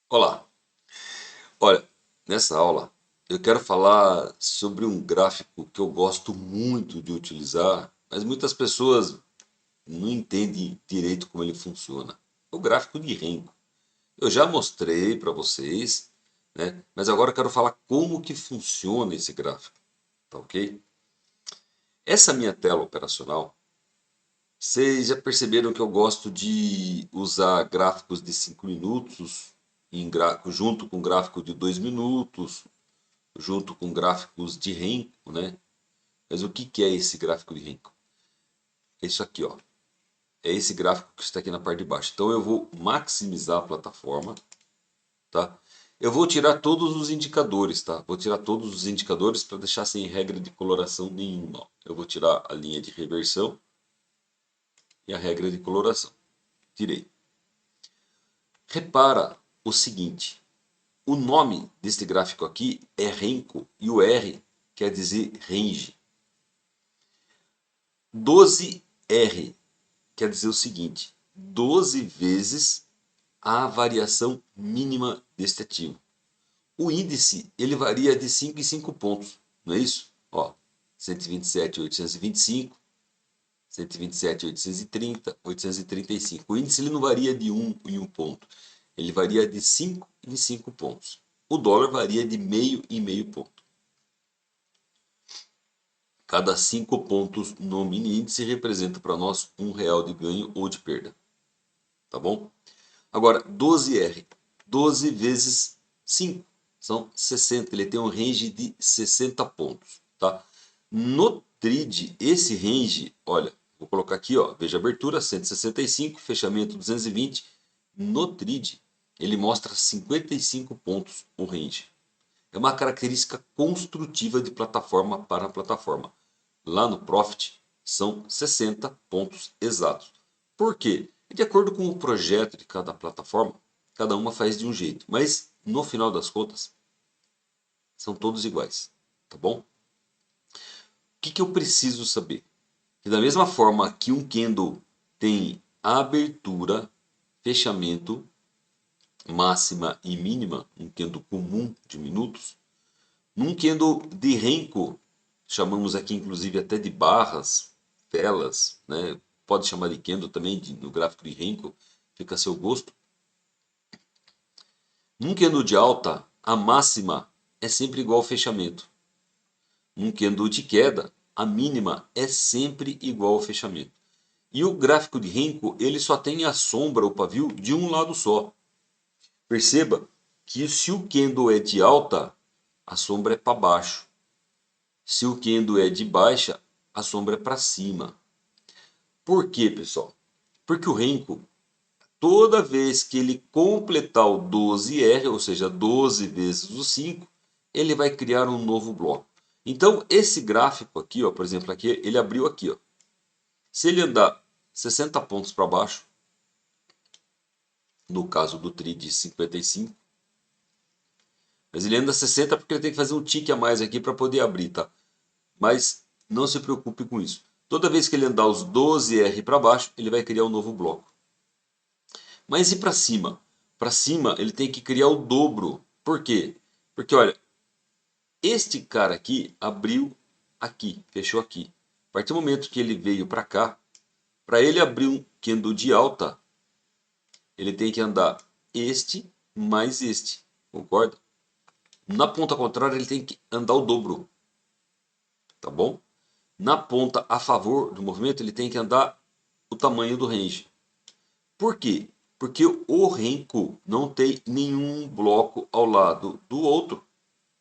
Olá, olha, nessa aula eu quero falar sobre um gráfico que eu gosto muito de utilizar, mas muitas pessoas não entendem direito como ele funciona. O gráfico de Renko. Eu já mostrei para vocês, né? Mas agora eu quero falar como que funciona esse gráfico, tá ok? Essa minha tela operacional, vocês já perceberam que eu gosto de usar gráficos de 5 minutos, junto com gráfico de 2 minutos, junto com gráficos de Renko, né? Mas o que é esse gráfico de Renko? É isso aqui, ó. É esse gráfico que está aqui na parte de baixo. Então eu vou maximizar a plataforma, tá? Eu vou tirar todos os indicadores, tá? Vou tirar todos os indicadores para deixar sem regra de coloração nenhuma. Eu vou tirar a linha de reversão e a regra de coloração. Tirei. Repara o seguinte: o nome deste gráfico aqui é Renko e o R quer dizer range. 12R quer dizer o seguinte: 12 vezes a variação mínima deste ativo. O índice ele varia de 5 em 5 pontos, não é isso? Ó, 127.825, 127.830, 835. O índice ele não varia de 1 em 1 ponto, ele varia de 5 em 5 pontos. O dólar varia de meio em meio ponto. Cada 5 pontos no mini índice representa para nós R$ 1 de ganho ou de perda. Tá bom? Agora, 12R. 12 vezes 5 são 60. Ele tem um range de 60 pontos. Tá? No trade, esse range, olha, vou colocar aqui, ó, veja a abertura 165, fechamento 220. No trade, ele mostra 55 pontos o range. É uma característica construtiva de plataforma para plataforma. Lá no Profit são 60 pontos exatos. Por quê? De acordo com o projeto de cada plataforma, cada uma faz de um jeito, mas no final das contas são todos iguais, tá bom? O que eu preciso saber? Que da mesma forma que um candle tem abertura, fechamento, máxima e mínima, um candle comum de minutos, num candle de Renko, chamamos aqui inclusive até de barras, velas, né? Pode chamar de candle também no gráfico de Renko, fica a seu gosto. Num candle de alta, a máxima é sempre igual ao fechamento. Num candle de queda, a mínima é sempre igual ao fechamento. E o gráfico de Renko, ele só tem a sombra, o pavio, de um lado só. Perceba que se o candle é de alta, a sombra é para baixo. Se o candle é de baixa, a sombra é para cima. Por quê, pessoal? Porque o Renko, toda vez que ele completar o 12R, ou seja, 12 vezes o 5, ele vai criar um novo bloco. Então, esse gráfico aqui, ó, por exemplo, aqui, ele abriu aqui. Ó. Se ele andar 60 pontos para baixo, no caso do TRI de 55, mas ele anda 60 porque ele tem que fazer um tique a mais aqui para poder abrir, tá? Mas não se preocupe com isso. Toda vez que ele andar os 12R para baixo, ele vai criar um novo bloco. Mas e para cima? Para cima ele tem que criar o dobro. Por quê? Porque olha, este cara aqui abriu aqui, fechou aqui. A partir do momento que ele veio para cá, para ele abrir um candle de alta, ele tem que andar este mais este, concorda? Na ponta contrária ele tem que andar o dobro, tá bom? Na ponta a favor do movimento ele tem que andar o tamanho do range. Por quê? Porque o Renko não tem nenhum bloco ao lado do outro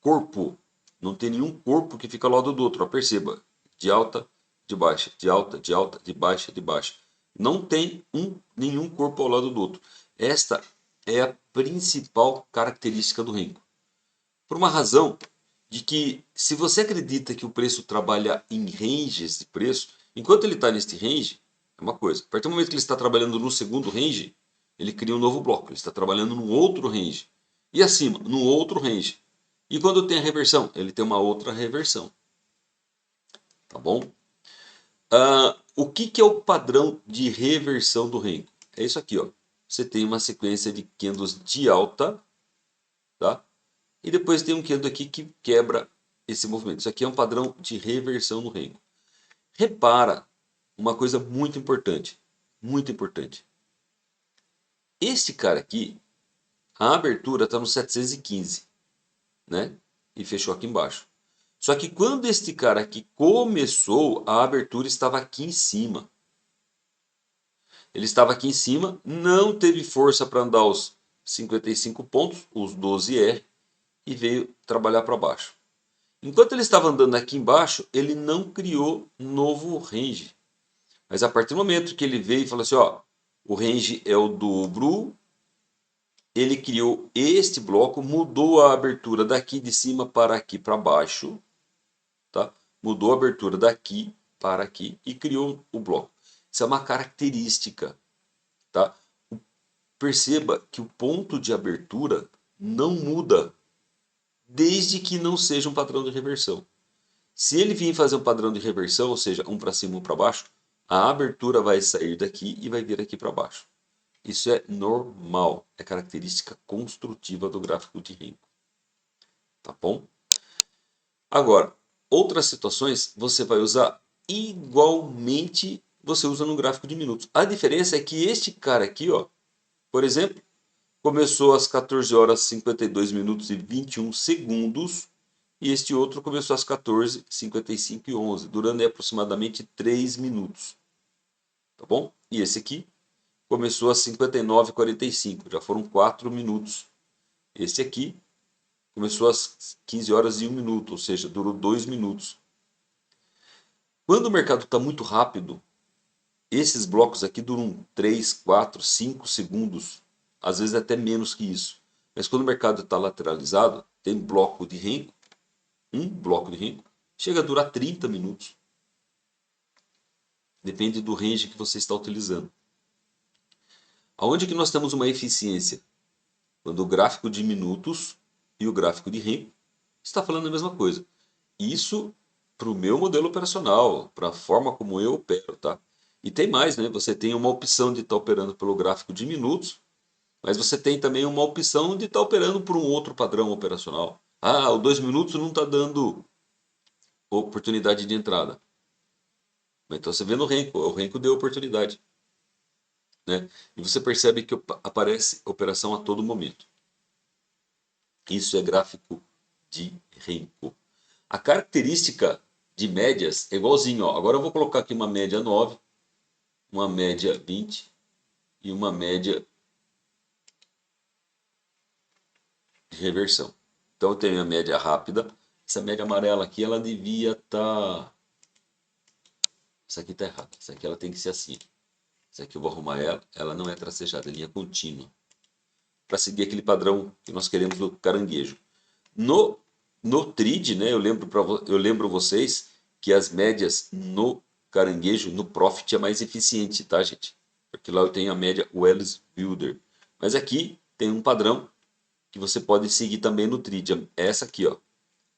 corpo. Não tem nenhum corpo que fica ao lado do outro. Ó, perceba. De alta, de baixa, de alta, de alta, de baixa, de baixa. Não tem nenhum corpo ao lado do outro. Esta é a principal característica do Renko. Por uma razão de que se você acredita que o preço trabalha em ranges de preço, enquanto ele está neste range, é uma coisa. A partir do momento que ele está trabalhando no segundo range, ele cria um novo bloco. Ele está trabalhando num outro range. E acima, num outro range. E quando tem a reversão, ele tem uma outra reversão. Tá bom? O que é o padrão de reversão do Renko? É isso aqui. Ó. Você tem uma sequência de candles de alta tá? E depois tem um candle aqui que quebra esse movimento. Isso aqui é um padrão de reversão no Renko. Repara uma coisa muito importante, muito importante. Este cara aqui, a abertura está no 715, né? E fechou aqui embaixo. Só que quando este cara aqui começou, a abertura estava aqui em cima. Ele estava aqui em cima, não teve força para andar os 55 pontos, os 12R, e veio trabalhar para baixo. Enquanto ele estava andando aqui embaixo, ele não criou novo range. Mas a partir do momento que ele veio e falou assim, ó, o range é o dobro, ele criou este bloco, mudou a abertura daqui de cima para aqui para baixo, tá? Mudou a abertura daqui para aqui e criou o bloco. Isso é uma característica, tá? Perceba que o ponto de abertura não muda, desde que não seja um padrão de reversão. Se ele vir fazer um padrão de reversão, ou seja, um para cima, um para baixo, a abertura vai sair daqui e vai vir aqui para baixo. Isso é normal, é característica construtiva do gráfico de Renko. Tá bom? Agora, outras situações você vai usar igualmente, você usa no gráfico de minutos. A diferença é que este cara aqui, ó, por exemplo, começou às 14 horas 52 minutos e 21 segundos e este outro começou às 14, 55 e 11, durando aproximadamente 3 minutos. Tá bom? E esse aqui começou às 59 e 45, já foram 4 minutos. Esse aqui começou às 15 horas e 1 minuto, ou seja, durou 2 minutos. Quando o mercado está muito rápido, esses blocos aqui duram 3, 4, 5 segundos, às vezes até menos que isso. Mas quando o mercado está lateralizado, tem bloco de Renko, um bloco de Renko, chega a durar 30 minutos. Depende do range que você está utilizando. Aonde que nós temos uma eficiência? Quando o gráfico de minutos e o gráfico de Renko está falando a mesma coisa. Isso para o meu modelo operacional, para a forma como eu opero, tá? E tem mais, né? Você tem uma opção de estar operando pelo gráfico de minutos, mas você tem também uma opção de estar operando por um outro padrão operacional. Ah, o 2 minutos não está dando oportunidade de entrada. Então você vê no Renko, o Renko deu oportunidade, né? E você percebe que aparece operação a todo momento. Isso é gráfico de Renko. A característica de médias é igualzinho. Ó. Agora eu vou colocar aqui uma média 9, uma média 20 e uma média de reversão. Então eu tenho a média rápida. Essa média amarela aqui ela devia estar... Essa aqui está errada. Essa aqui ela tem que ser assim. Essa aqui eu vou arrumar ela. Ela não é tracejada, é linha contínua. Para seguir aquele padrão que nós queremos do caranguejo. No TRID, né, eu lembro vocês que as médias no caranguejo, no Profit é mais eficiente, tá, gente? Porque lá eu tenho a média Wells Builder. Mas aqui tem um padrão que você pode seguir também no TRID. É essa aqui, ó.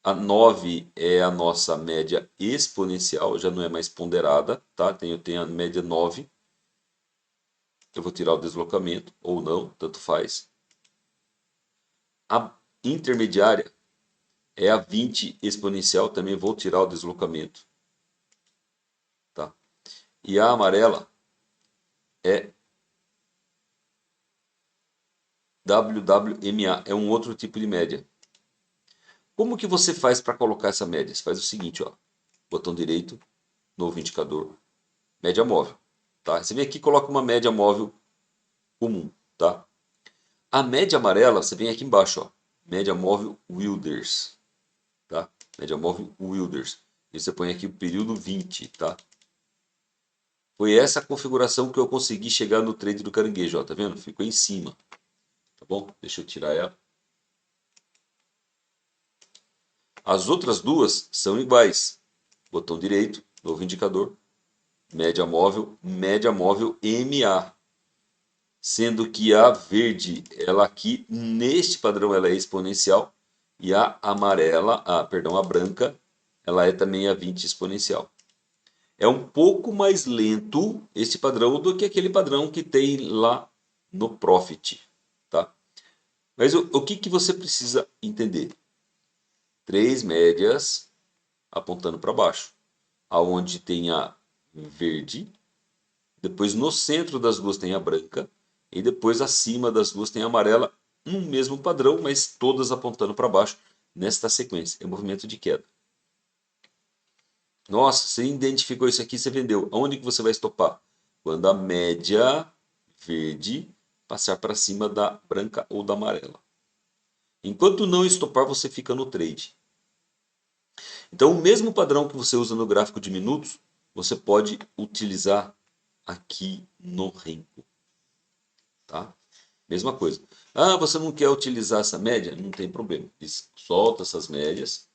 A 9 é a nossa média exponencial, já não é mais ponderada, tá? Eu tenho a média 9. Eu vou tirar o deslocamento, ou não, tanto faz. A intermediária é a 20 exponencial, também vou tirar o deslocamento. Tá? E a amarela é WWMA, é um outro tipo de média. Como que você faz para colocar essa média? Você faz o seguinte, ó, botão direito, novo indicador, média móvel. Tá? Você vem aqui e coloca uma média móvel comum. Tá? A média amarela, você vem aqui embaixo, ó, média móvel Wilders. Tá? Média móvel Wilders. E você põe aqui o período 20. Tá? Foi essa configuração que eu consegui chegar no trade do caranguejo. Ó, tá vendo? Ficou em cima. Tá bom? Deixa eu tirar ela. As outras duas são iguais. Botão direito, novo indicador, média móvel MA. Sendo que a verde, ela aqui, neste padrão, ela é exponencial. E a amarela, a branca, ela é também a 20 exponencial. É um pouco mais lento este padrão do que aquele padrão que tem lá no Profit. Tá? Mas o que você precisa entender? 3 médias apontando para baixo, aonde tem a verde, depois no centro das duas tem a branca, e depois acima das duas tem a amarela, um mesmo padrão, mas todas apontando para baixo nesta sequência. É movimento de queda. Nossa, você identificou isso aqui, você vendeu. Aonde que você vai estopar? Quando a média verde passar para cima da branca ou da amarela. Enquanto não estopar, você fica no trade. Então, o mesmo padrão que você usa no gráfico de minutos, você pode utilizar aqui no Renko. Tá? Mesma coisa. Ah, você não quer utilizar essa média? Não tem problema. Solta essas médias.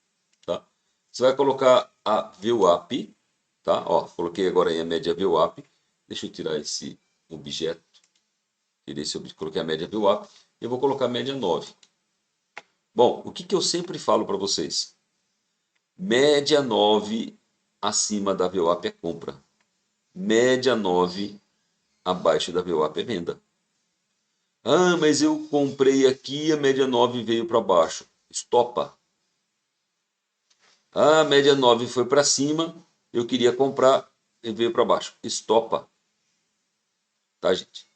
Tá? Você vai colocar a VWAP. Tá? Ó, coloquei agora aí a média VWAP. Deixa eu tirar esse objeto. Coloquei a média VWAP. Eu vou colocar a média 9. Bom, o que eu sempre falo para vocês? Média 9 acima da VWAP é compra. Média 9 abaixo da VWAP é venda. Ah, mas eu comprei aqui, a média 9 veio para baixo. Estopa. Ah, a média 9 foi para cima, eu queria comprar e veio para baixo. Estopa. Tá, gente?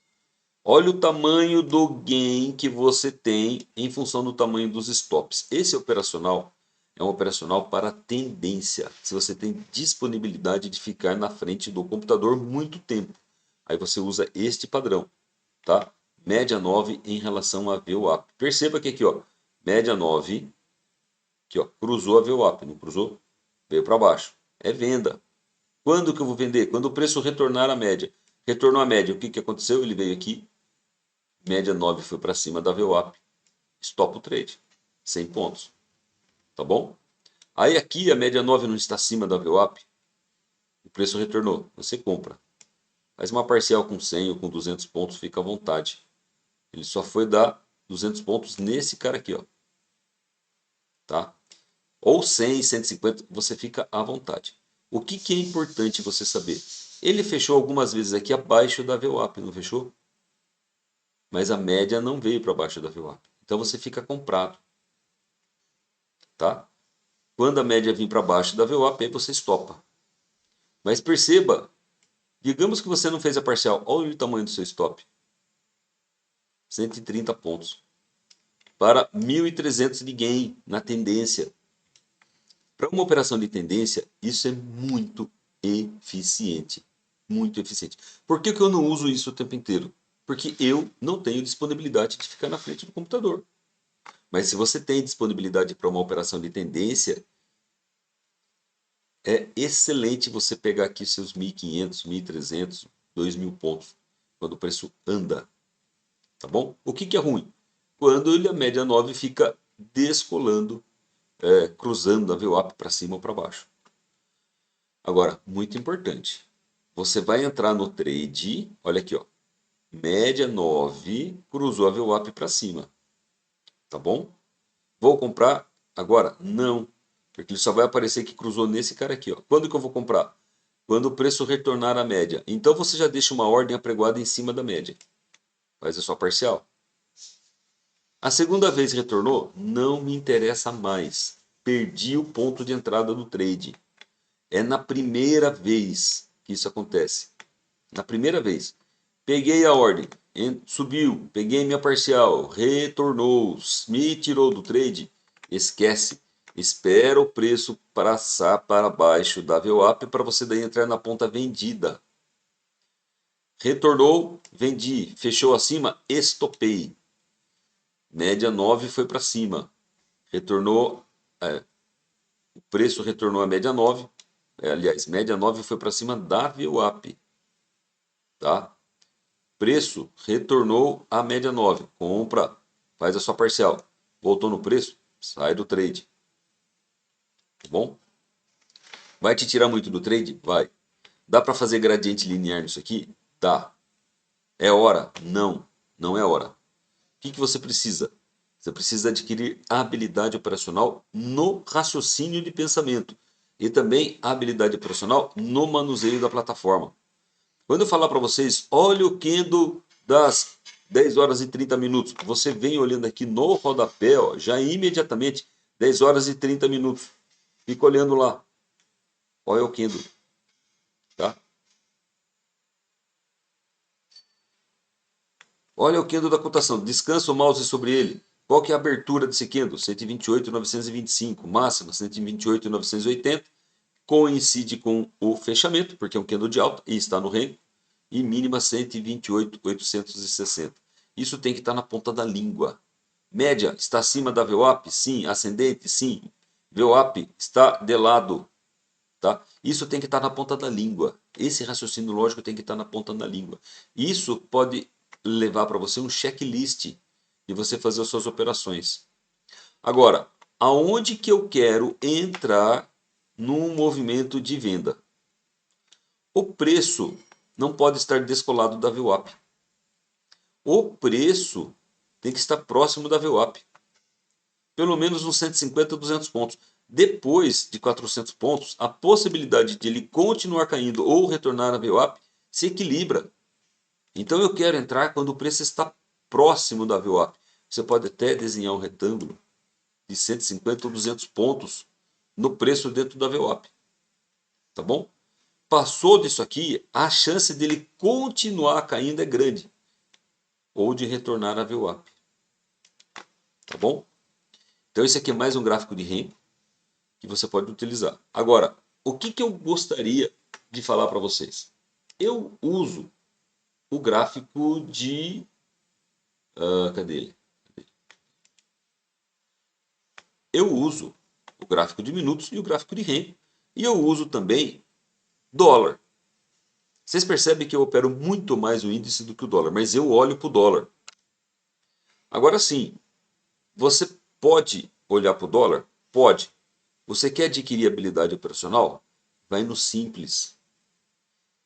Olha o tamanho do gain que você tem em função do tamanho dos stops. Esse operacional é um operacional para tendência. Se você tem disponibilidade de ficar na frente do computador muito tempo, aí você usa este padrão, tá? Média 9 em relação a VWAP. Perceba que aqui, ó, média 9, aqui, ó, cruzou a VWAP, não cruzou? Veio para baixo. É venda. Quando que eu vou vender? Quando o preço retornar à média. Retornou à média, o que que aconteceu? Ele veio aqui, média 9 foi para cima da VWAP. Stop o trade. 100 pontos. Tá bom? Aí aqui a média 9 não está acima da VWAP. O preço retornou. Você compra. Faz uma parcial com 100 ou com 200 pontos, fica à vontade. Ele só foi dar 200 pontos nesse cara aqui, ó. Tá? Ou 100, 150, você fica à vontade. O que é importante você saber? Ele fechou algumas vezes aqui abaixo da VWAP, não fechou? Mas a média não veio para baixo da VWAP. Então você fica comprado. Tá? Quando a média vir para baixo da VWAP, aí você estopa. Mas perceba, digamos que você não fez a parcial. Olha o tamanho do seu stop. 130 pontos. Para 1.300 de gain na tendência. Para uma operação de tendência, isso é muito eficiente. Muito eficiente. Por que eu não uso isso o tempo inteiro? Porque eu não tenho disponibilidade de ficar na frente do computador. Mas se você tem disponibilidade para uma operação de tendência, é excelente você pegar aqui seus 1.500, 1.300, 2.000 pontos, quando o preço anda. Tá bom? O que é ruim? Quando a média 9 fica descolando, cruzando a VWAP para cima ou para baixo. Agora, muito importante, você vai entrar no trade, olha aqui, ó, média 9, cruzou a VWAP para cima. Tá bom? Vou comprar agora? Não, porque ele só vai aparecer que cruzou nesse cara aqui, ó. Quando que eu vou comprar? Quando o preço retornar à média. Então você já deixa uma ordem apregoada em cima da média. Faz a sua parcial. A segunda vez retornou, não me interessa mais. Perdi o ponto de entrada do trade. É na primeira vez que isso acontece. Na primeira vez. Peguei a ordem, subiu, peguei minha parcial, retornou, me tirou do trade. Esquece. Espera o preço passar para baixo da VWAP para você daí entrar na ponta vendida. Retornou, vendi. Fechou acima, estopei. Média 9 foi para cima. Retornou, o preço retornou a média 9. Aliás, média 9 foi para cima da VWAP. Tá? Preço retornou a média 9. Compra, faz a sua parcial. Voltou no preço, sai do trade. Tá bom? Vai te tirar muito do trade? Vai. Dá para fazer gradiente linear nisso aqui? Dá. É hora? Não, não é hora. O que você precisa? Você precisa adquirir habilidade operacional no raciocínio de pensamento e também habilidade operacional no manuseio da plataforma. Quando eu falar para vocês, olha o candle das 10 horas e 30 minutos. Você vem olhando aqui no rodapé, ó, já imediatamente, 10 horas e 30 minutos. Fica olhando lá. Olha o candle, tá? Olha o candle da cotação. Descansa o mouse sobre ele. Qual que é a abertura desse candle? 128.925. Máxima 128.980. Coincide com o fechamento, porque é um candle de alta e está no rango. E mínima 128.860. Isso tem que estar na ponta da língua. Média está acima da VWAP? Sim. Ascendente? Sim. VWAP está de lado. Tá? Isso tem que estar na ponta da língua. Esse raciocínio lógico tem que estar na ponta da língua. Isso pode levar para você um checklist de você fazer as suas operações. Agora, aonde que eu quero entrar num movimento de venda? O preço não pode estar descolado da VWAP. O preço tem que estar próximo da VWAP. Pelo menos uns 150, 200 pontos. Depois de 400 pontos, a possibilidade de ele continuar caindo ou retornar a VWAP se equilibra. Então eu quero entrar quando o preço está próximo da VWAP. Você pode até desenhar um retângulo de 150 ou 200 pontos no preço dentro da VWAP. Tá bom? Passou disso aqui, a chance dele continuar caindo é grande. Ou de retornar a VWAP. Tá bom? Então esse aqui é mais um gráfico de REM que você pode utilizar. Agora, o que eu gostaria de falar para vocês? Eu uso o gráfico de... cadê ele? Eu uso o gráfico de minutos e o gráfico de REM. E eu uso também dólar. Vocês percebem que eu opero muito mais o índice do que o dólar, mas eu olho para o dólar. Agora sim, você pode olhar para o dólar? Pode. Você quer adquirir habilidade operacional? Vai no simples.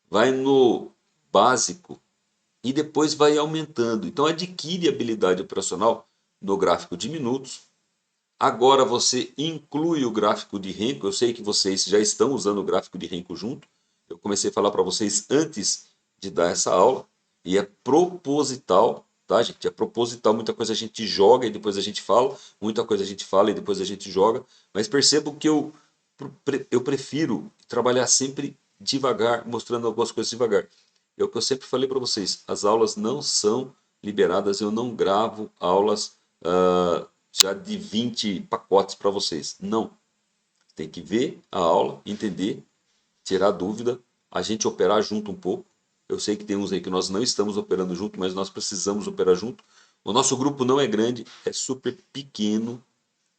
Vai no básico. E depois vai aumentando. Então adquire habilidade operacional no gráfico de minutos. Agora você inclui o gráfico de Renko. Eu sei que vocês já estão usando o gráfico de Renko junto. Eu comecei a falar para vocês antes de dar essa aula. E é proposital, tá, gente? É proposital. Muita coisa a gente joga e depois a gente fala. Muita coisa a gente fala e depois a gente joga. Mas percebam que eu prefiro trabalhar sempre devagar, mostrando algumas coisas devagar. É o que eu sempre falei para vocês. As aulas não são liberadas. Eu não gravo aulas já de 20 pacotes para vocês. Não. Tem que ver a aula, entender, tirar dúvida, a gente operar junto um pouco. Eu sei que tem uns aí que nós não estamos operando junto, mas nós precisamos operar junto. O nosso grupo não é grande, é super pequeno,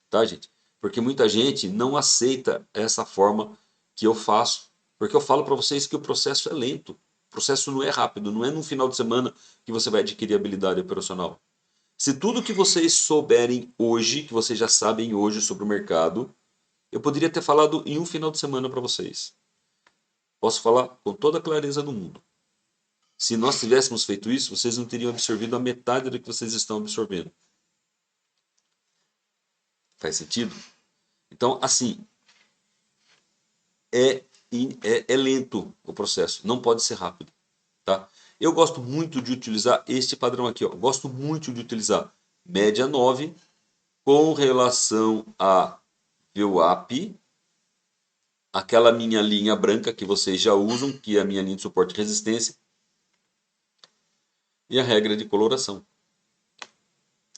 tá, gente? Porque muita gente não aceita essa forma que eu faço, porque eu falo para vocês que o processo é lento. O processo não é rápido, não é num final de semana que você vai adquirir habilidade operacional. Se tudo que vocês souberem hoje, que vocês já sabem hoje sobre o mercado, eu poderia ter falado em um final de semana para vocês. Posso falar com toda a clareza do mundo. Se nós tivéssemos feito isso, vocês não teriam absorvido a metade do que vocês estão absorvendo. Faz sentido? Então, assim, é lento o processo, não pode ser rápido. Tá? Eu gosto muito de utilizar este padrão aqui. Ó. Gosto muito de utilizar média 9 com relação a VWAP, aquela minha linha branca que vocês já usam, que é a minha linha de suporte e resistência, e a regra de coloração.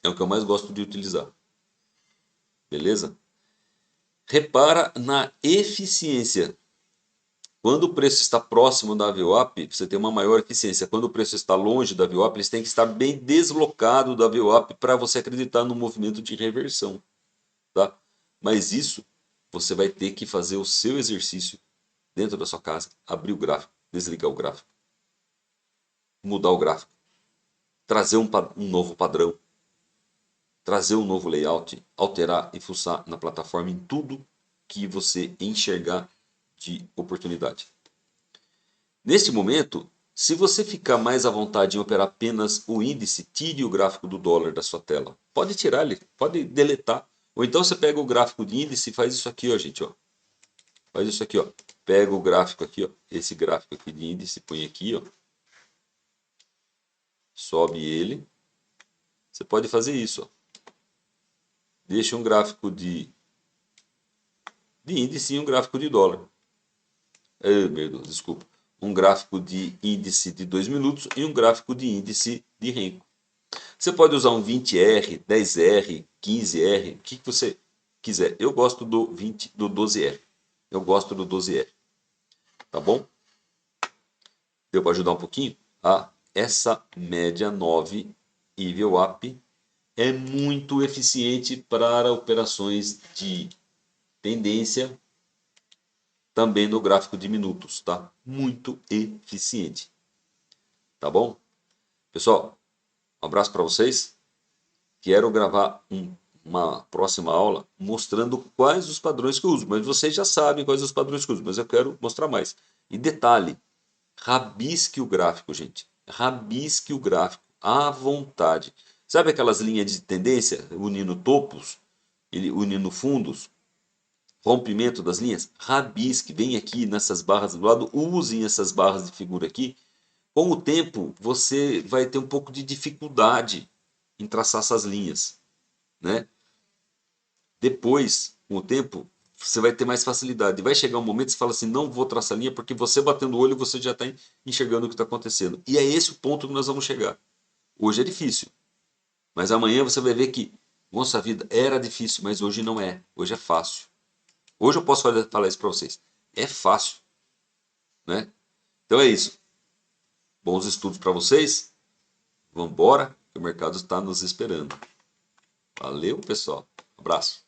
É o que eu mais gosto de utilizar. Beleza? Repara na eficiência. Quando o preço está próximo da VWAP, você tem uma maior eficiência. Quando o preço está longe da VWAP, eles têm que estar bem deslocado da VWAP para você acreditar no movimento de reversão. Tá? Mas isso, você vai ter que fazer o seu exercício dentro da sua casa, abrir o gráfico, desligar o gráfico, mudar o gráfico, trazer um novo padrão, trazer um novo layout, alterar e fuçar na plataforma em tudo que você enxergar de oportunidade. Neste momento, se você ficar mais à vontade em operar apenas o índice, tire o gráfico do dólar da sua tela. Pode tirar ele, pode deletar. Ou então você pega o gráfico de índice e faz isso aqui, ó, gente, ó. Faz isso aqui, ó. Pega o gráfico aqui, ó. Esse gráfico aqui de índice, põe aqui, ó. Sobe ele. Você pode fazer isso. Ó. Deixa um gráfico de índice e um gráfico de dólar. Meu Deus, desculpa. Um gráfico de índice de 2 minutos e um gráfico de índice de Renko. Você pode usar um 20R, 10R, 15R, o que você quiser. Eu gosto do 12R. Eu gosto do 12R. Tá bom? Deu para ajudar um pouquinho? Essa média 9 Evil Up é muito eficiente para operações de tendência, também no gráfico de minutos, tá? Muito eficiente. Tá bom? Pessoal, um abraço para vocês. Quero gravar uma próxima aula mostrando quais os padrões que eu uso. Mas vocês já sabem quais os padrões que eu uso, mas eu quero mostrar mais. E detalhe, rabisque o gráfico, gente. Rabisque o gráfico à vontade. Sabe aquelas linhas de tendência unindo topos, unindo fundos, rompimento das linhas? Rabisque, vem aqui nessas barras do lado, usem essas barras de figura aqui. Com o tempo, você vai ter um pouco de dificuldade em traçar essas linhas, né? Depois, com o tempo, você vai ter mais facilidade. Vai chegar um momento que você fala assim, não vou traçar linha, porque você batendo o olho, você já está enxergando o que está acontecendo. E é esse o ponto que nós vamos chegar. Hoje é difícil, mas amanhã você vai ver que, nossa vida, era difícil, mas hoje não é. Hoje é fácil. Hoje eu posso falar isso para vocês. É fácil, né? Então é isso. Bons estudos para vocês. Vamos embora, que o mercado está nos esperando. Valeu, pessoal. Abraço.